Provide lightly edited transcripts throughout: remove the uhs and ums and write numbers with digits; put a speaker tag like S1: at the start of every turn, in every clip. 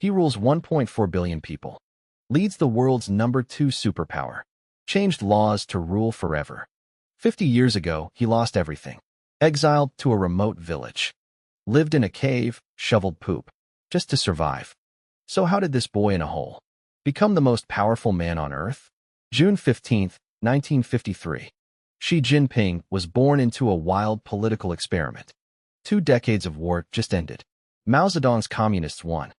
S1: He rules 1.4 billion people, leads the world's #2 superpower, changed laws to rule forever. 50 years ago, he lost everything, exiled to a remote village, lived in a cave, shoveled poop, just to survive. So how did this boy in a hole become the most powerful man on earth? June 15, 1953. Xi Jinping was born into a wild political experiment. 2 decades of war just ended. Mao Zedong's communists won.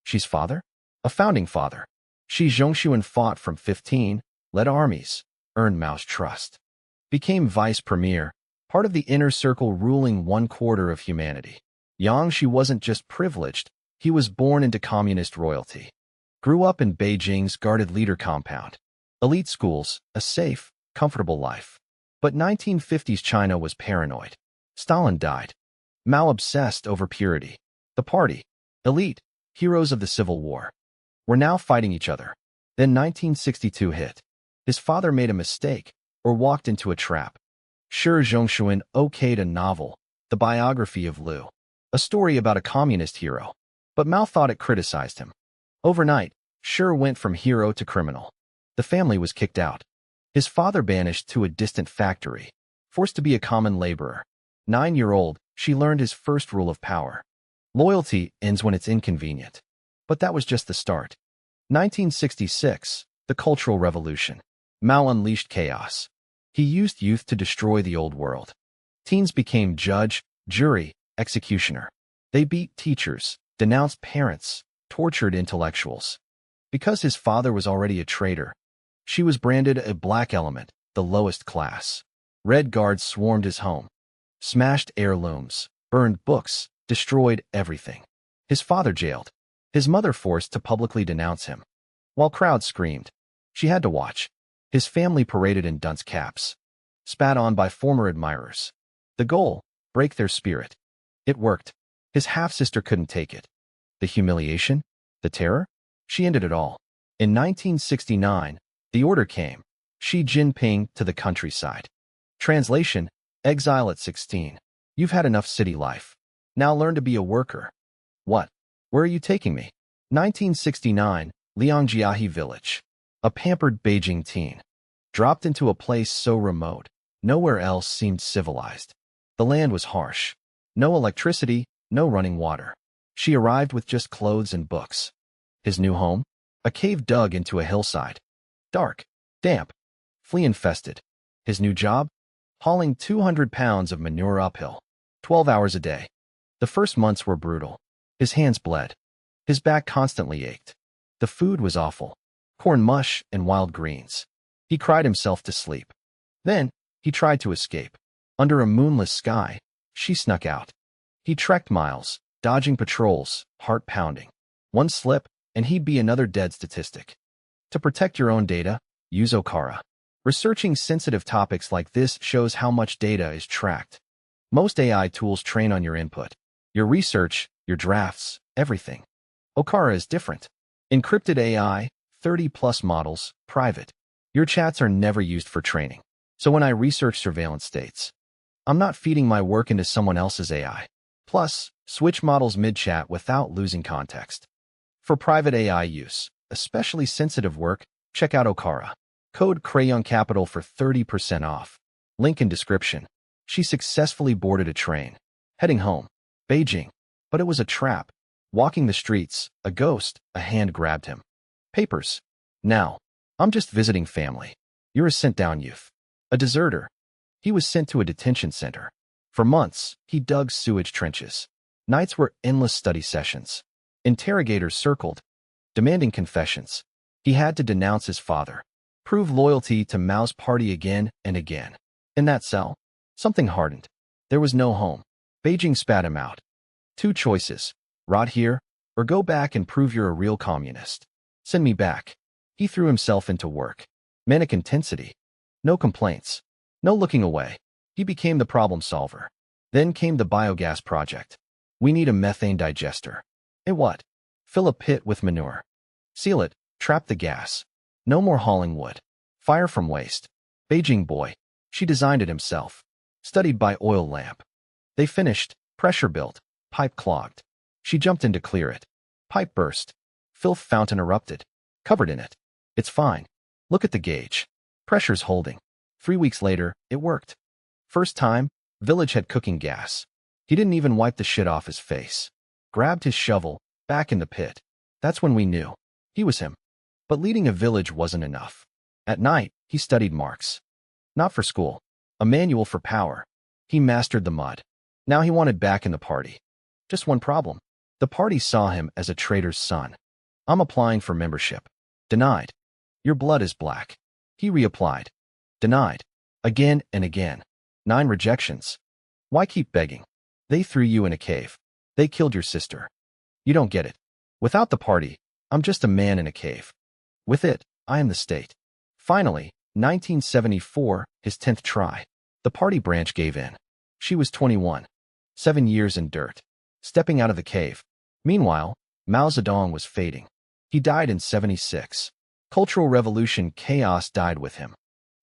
S1: Xi's father? A founding father. Xi Jinping fought from 15, led armies, earned Mao's trust, became vice premier, part of the inner circle ruling 1/4 of humanity. Yang Xi wasn't just privileged, he was born into communist royalty. Grew up in Beijing's guarded leader compound. Elite schools, a safe, comfortable life. But 1950s China was paranoid. Stalin died. Mao obsessed over purity. The party, elite, heroes of the Civil War, were now fighting each other. Then 1962 hit. His father made a mistake, or walked into a trap. Xi Jinping okayed a novel, The Biography of Liu, a story about a communist hero. But Mao thought it criticized him. Overnight, Xi went from hero to criminal. The family was kicked out. His father banished to a distant factory, forced to be a common laborer. 9-year-old, Xi learned his first rule of power. Loyalty ends when it's inconvenient. But that was just the start. 1966, the Cultural Revolution. Mao unleashed chaos. He used youth to destroy the old world. Teens became judge, jury, executioner. They beat teachers, denounced parents, tortured intellectuals. Because his father was already a traitor, Xi was branded a black element, the lowest class. Red Guards swarmed his home, smashed heirlooms, burned books, destroyed everything. His father jailed. His mother forced to publicly denounce him. While crowds screamed, she had to watch. His family paraded in dunce caps, spat on by former admirers. The goal, break their spirit. It worked. His half-sister couldn't take it. The humiliation? The terror? She ended it all. In 1969, the order came. Xi Jinping to the countryside. Translation, exile at 16. You've had enough city life. Now learn to be a worker. What? Where are you taking me? 1969, Liangjiahe village. A pampered Beijing teen. Dropped into a place so remote, nowhere else seemed civilized. The land was harsh. No electricity, no running water. She arrived with just clothes and books. His new home? A cave dug into a hillside. Dark, damp, flea-infested. His new job? Hauling 200 pounds of manure uphill, 12 hours a day. The first months were brutal. His hands bled. His back constantly ached. The food was awful. Corn mush and wild greens. He cried himself to sleep. Then, he tried to escape. Under a moonless sky, she snuck out. He trekked miles, dodging patrols, heart pounding. One slip, and he'd be another dead statistic. To protect your own data, use Okara. Researching sensitive topics like this shows how much data is tracked. Most AI tools train on your input. Your research, your drafts, everything. Okara is different. Encrypted AI, 30+ models, private. Your chats are never used for training. So when I research surveillance states, I'm not feeding my work into someone else's AI. Plus, switch models mid-chat without losing context. For private AI use, especially sensitive work, check out Okara. Code Crayon Capital for 30% off. Link in description. She successfully boarded a train, heading home, Beijing. But it was a trap. Walking the streets, a ghost, a hand grabbed him. Papers. Now, I'm just visiting family. You're a sent-down youth. A deserter. He was sent to a detention center. For months, he dug sewage trenches. Nights were endless study sessions. Interrogators circled, demanding confessions. He had to denounce his father, prove loyalty to Mao's party again and again. In that cell, something hardened. There was no home. Beijing spat him out. 2 choices, rot here, or go back and prove you're a real communist. Send me back. He threw himself into work. Manic intensity. No complaints. No looking away. He became the problem solver. Then came the biogas project. We need a methane digester. What? Fill a pit with manure. Seal it, trap the gas. No more hauling wood. Fire from waste. Beijing boy. She designed it himself. Studied by oil lamp. They finished, pressure built, pipe clogged. She jumped in to clear it. Pipe burst. Filth fountain erupted. Covered in it. It's fine. Look at the gauge. Pressure's holding. 3 weeks later, it worked. First time, village had cooking gas. He didn't even wipe the shit off his face. Grabbed his shovel, back in the pit. That's when we knew. He was him. But leading a village wasn't enough. At night, he studied Marx. Not for school. A manual for power. He mastered the mud. Now he wanted back in the party. Just one problem. The party saw him as a traitor's son. I'm applying for membership. Denied. Your blood is black. He reapplied. Denied. Again and again. 9 rejections. Why keep begging? They threw you in a cave. They killed your sister. You don't get it. Without the party, I'm just a man in a cave. With it, I am the state. Finally, 1974, his 10th try. The party branch gave in. She was 21. 7 years in dirt. Stepping out of the cave. Meanwhile, Mao Zedong was fading. He died in 76. Cultural revolution chaos died with him.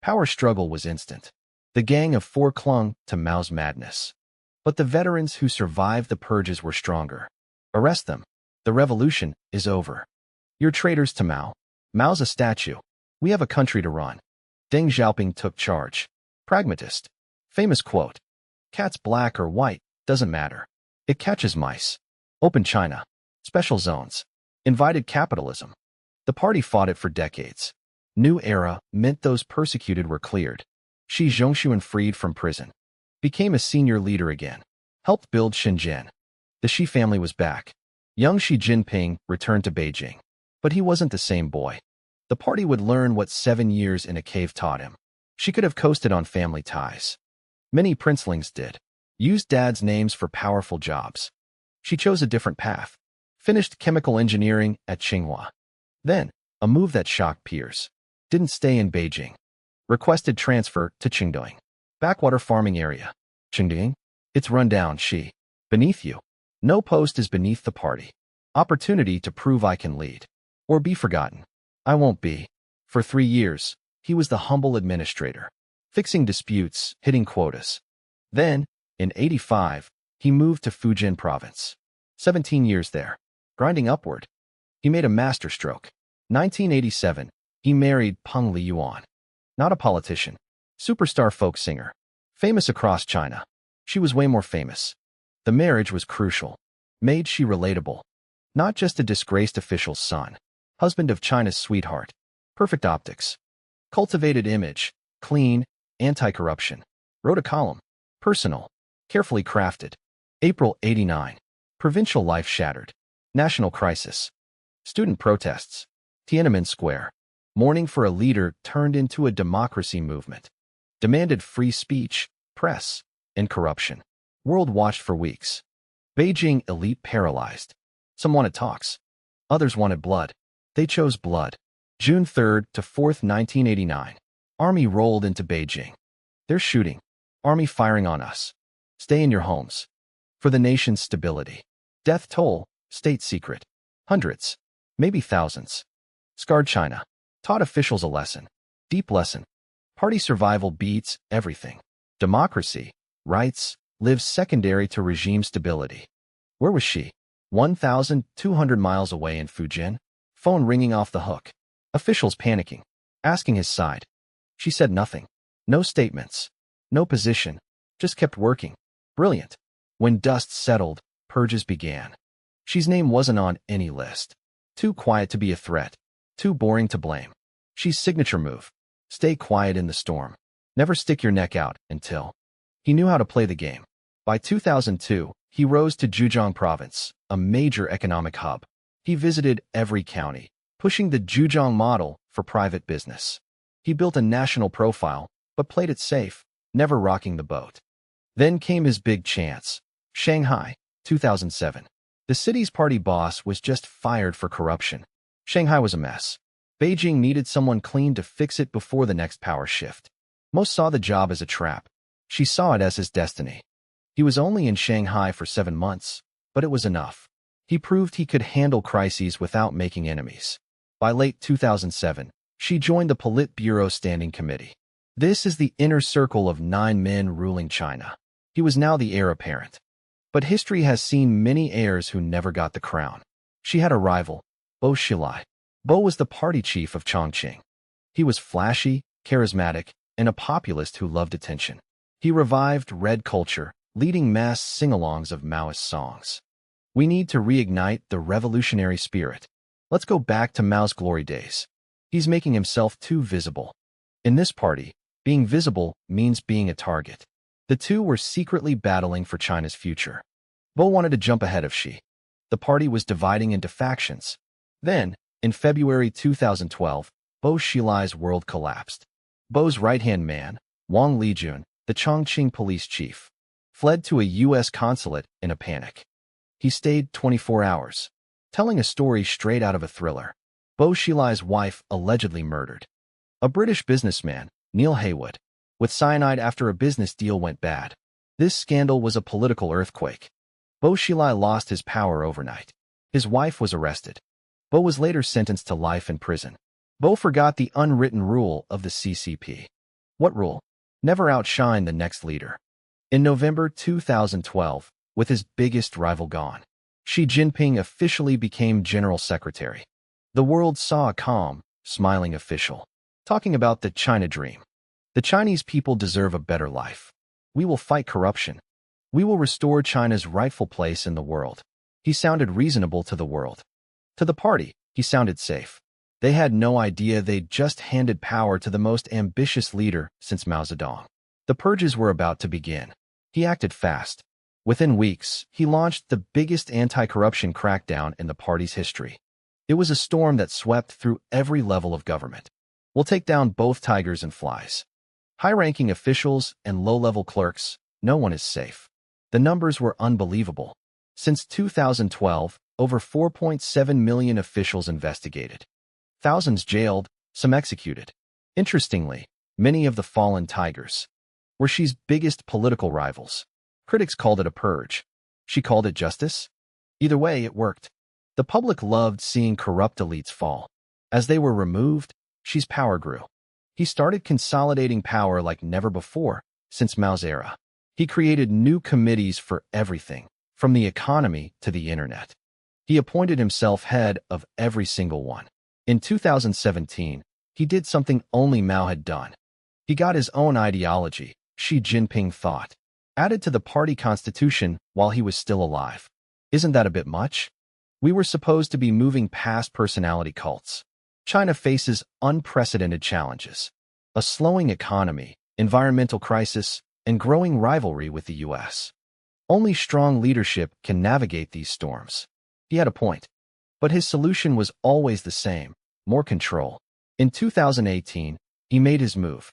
S1: Power struggle was instant. The Gang of Four clung to Mao's madness. But the veterans who survived the purges were stronger. Arrest them. The revolution is over. You're traitors to Mao. Mao's a statue. We have a country to run. Deng Xiaoping took charge. Pragmatist. Famous quote. Cat's black or white, doesn't matter. It catches mice. Open China. Special zones. Invited capitalism. The party fought it for decades. New era meant those persecuted were cleared. Xi Jinping freed from prison. Became a senior leader again. Helped build Shenzhen. The Xi family was back. Young Xi Jinping returned to Beijing. But he wasn't the same boy. The party would learn what 7 years in a cave taught him. She could have coasted on family ties. Many princelings did. Used dad's names for powerful jobs. She chose a different path. Finished chemical engineering at Tsinghua. Then, a move that shocked peers. Didn't stay in Beijing. Requested transfer to Qingdong. Backwater farming area. Qingdong? It's run down, Xi. Beneath you. No post is beneath the party. Opportunity to prove I can lead. Or be forgotten. I won't be. For 3 years, he was the humble administrator. Fixing disputes, hitting quotas. Then, in 85, he moved to Fujian province. 17 years there. Grinding upward. He made a masterstroke. 1987, he married Peng Liyuan. Not a politician. Superstar folk singer. Famous across China. She was way more famous. The marriage was crucial. Made Xi relatable. Not just a disgraced official's son. Husband of China's sweetheart. Perfect optics. Cultivated image. Clean. Anti-corruption. Wrote a column. Personal. Carefully crafted. April 89. Provincial life shattered. National crisis. Student protests. Tiananmen Square. Mourning for a leader turned into a democracy movement. Demanded free speech, press, and corruption. World watched for weeks. Beijing elite paralyzed. Some wanted talks. Others wanted blood. They chose blood. June 3rd to 4th, 1989. Army rolled into Beijing. They're shooting. Army firing on us. Stay in your homes. For the nation's stability. Death toll, state secret. Hundreds. Maybe thousands. Scarred China. Taught officials a lesson. Deep lesson. Party survival beats everything. Democracy, rights, lives secondary to regime stability. Where was she? 1,200 miles away in Fujian. Phone ringing off the hook. Officials panicking. Asking his side. She said nothing. No statements. No position. Just kept working. Brilliant. When dust settled, purges began. Xi's name wasn't on any list. Too quiet to be a threat. Too boring to blame. Xi's signature move. Stay quiet in the storm. Never stick your neck out until. He knew how to play the game. By 2002, he rose to Zhejiang province, a major economic hub. He visited every county, pushing the Zhejiang model for private business. He built a national profile, but played it safe, never rocking the boat. Then came his big chance. Shanghai, 2007. The city's party boss was just fired for corruption. Shanghai was a mess. Beijing needed someone clean to fix it before the next power shift. Most saw the job as a trap. She saw it as his destiny. He was only in Shanghai for 7 months, but it was enough. He proved he could handle crises without making enemies. By late 2007, she joined the Politburo Standing Committee. This is the inner circle of 9 men ruling China. He was now the heir apparent. But history has seen many heirs who never got the crown. She had a rival. Bo Xilai. Bo was the party chief of Chongqing. He was flashy, charismatic, and a populist who loved attention. He revived red culture, leading mass sing-alongs of Maoist songs. We need to reignite the revolutionary spirit. Let's go back to Mao's glory days. He's making himself too visible. In this party, being visible means being a target. The two were secretly battling for China's future. Bo wanted to jump ahead of Xi. The party was dividing into factions. Then, in February 2012, Bo Xilai's world collapsed. Bo's right-hand man, Wang Lijun, the Chongqing police chief, fled to a U.S. consulate in a panic. He stayed 24 hours, telling a story straight out of a thriller. Bo Xilai's wife allegedly murdered. A British businessman, Neil Haywood, with cyanide after a business deal went bad. This scandal was a political earthquake. Bo Xilai lost his power overnight. His wife was arrested. Bo was later sentenced to life in prison. Bo forgot the unwritten rule of the CCP. What rule? Never outshine the next leader. In November 2012, with his biggest rival gone, Xi Jinping officially became General Secretary. The world saw a calm, smiling official, talking about the China dream. The Chinese people deserve a better life. We will fight corruption. We will restore China's rightful place in the world. He sounded reasonable to the world. To the party, he sounded safe. They had no idea they'd just handed power to the most ambitious leader since Mao Zedong. The purges were about to begin. He acted fast. Within weeks, he launched the biggest anti-corruption crackdown in the party's history. It was a storm that swept through every level of government. We'll take down both tigers and flies. High-ranking officials and low-level clerks, no one is safe. The numbers were unbelievable. Since 2012, over 4.7 million officials investigated. Thousands jailed, some executed. Interestingly, many of the fallen tigers were Xi's biggest political rivals. Critics called it a purge. She called it justice. Either way, it worked. The public loved seeing corrupt elites fall. As they were removed, Xi's power grew. He started consolidating power like never before since Mao's era. He created new committees for everything, from the economy to the internet. He appointed himself head of every single one. In 2017, he did something only Mao had done. He got his own ideology, Xi Jinping thought, added to the party constitution while he was still alive. Isn't that a bit much? We were supposed to be moving past personality cults. China faces unprecedented challenges: a slowing economy, environmental crisis, and growing rivalry with the U.S. Only strong leadership can navigate these storms. He had a point. But his solution was always the same: more control. In 2018, he made his move.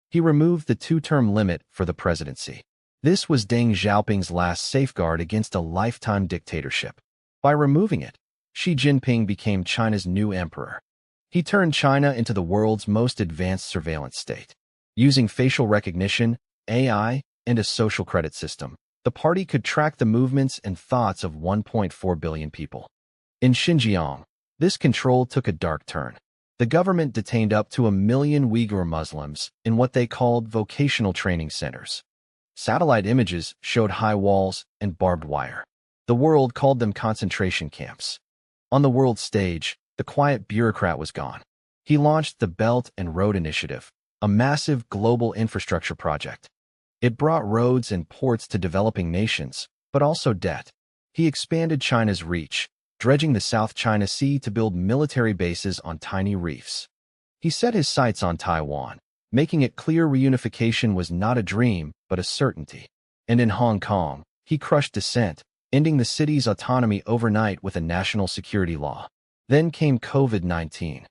S1: He removed the two-term limit for the presidency. This was Deng Xiaoping's last safeguard against a lifetime dictatorship. By removing it, Xi Jinping became China's new emperor. He turned China into the world's most advanced surveillance state. Using facial recognition, AI, and a social credit system, the party could track the movements and thoughts of 1.4 billion people. In Xinjiang, this control took a dark turn. The government detained up to 1 million Uyghur Muslims in what they called vocational training centers. Satellite images showed high walls and barbed wire. The world called them concentration camps. On the world stage, the quiet bureaucrat was gone. He launched the Belt and Road Initiative, a massive global infrastructure project. It brought roads and ports to developing nations, but also debt. He expanded China's reach, dredging the South China Sea to build military bases on tiny reefs. He set his sights on Taiwan, making it clear reunification was not a dream, but a certainty. And in Hong Kong, he crushed dissent, ending the city's autonomy overnight with a national security law. Then came COVID-19.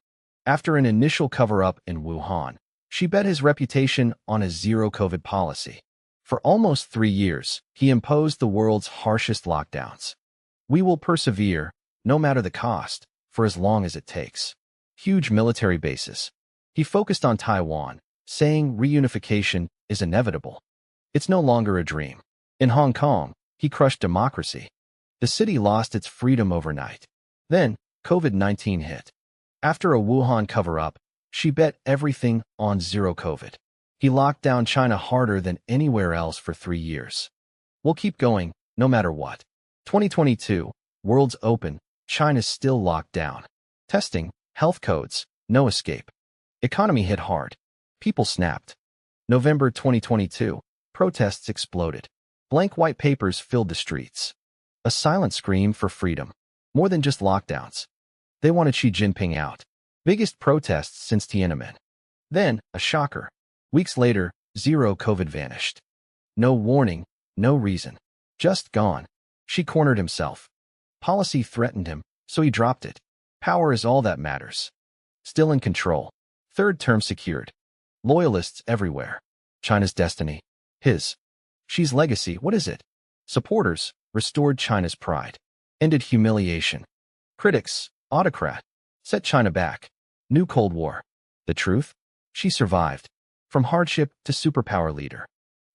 S1: After an initial cover-up in Wuhan, Xi bet his reputation on a zero-COVID policy. For almost 3 years, he imposed the world's harshest lockdowns. We will persevere, no matter the cost, for as long as it takes. Huge military bases. He focused on Taiwan, saying reunification is inevitable. It's no longer a dream. In Hong Kong, he crushed democracy. The city lost its freedom overnight. Then, COVID-19 hit. After a Wuhan cover-up, Xi bet everything on zero COVID. He locked down China harder than anywhere else for 3 years. We'll keep going, no matter what. 2022, world's open, China's still locked down. Testing, health codes, no escape. Economy hit hard. People snapped. November 2022. Protests exploded. Blank white papers filled the streets. A silent scream for freedom. More than just lockdowns. They wanted Xi Jinping out. Biggest protests since Tiananmen. Then, a shocker. Weeks later, zero COVID vanished. No warning, no reason. Just gone. Xi cornered himself. Policy threatened him, so he dropped it. Power is all that matters. Still in control. Third term secured. Loyalists everywhere. China's destiny. His. Xi's legacy, what is it? Supporters, restored China's pride. Ended humiliation. Critics, autocrat. Set China back. New Cold War. The truth? Xi survived. From hardship to superpower leader.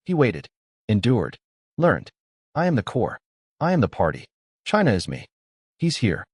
S1: He waited. Endured. Learned. I am the core. I am the party. China is me. He's here.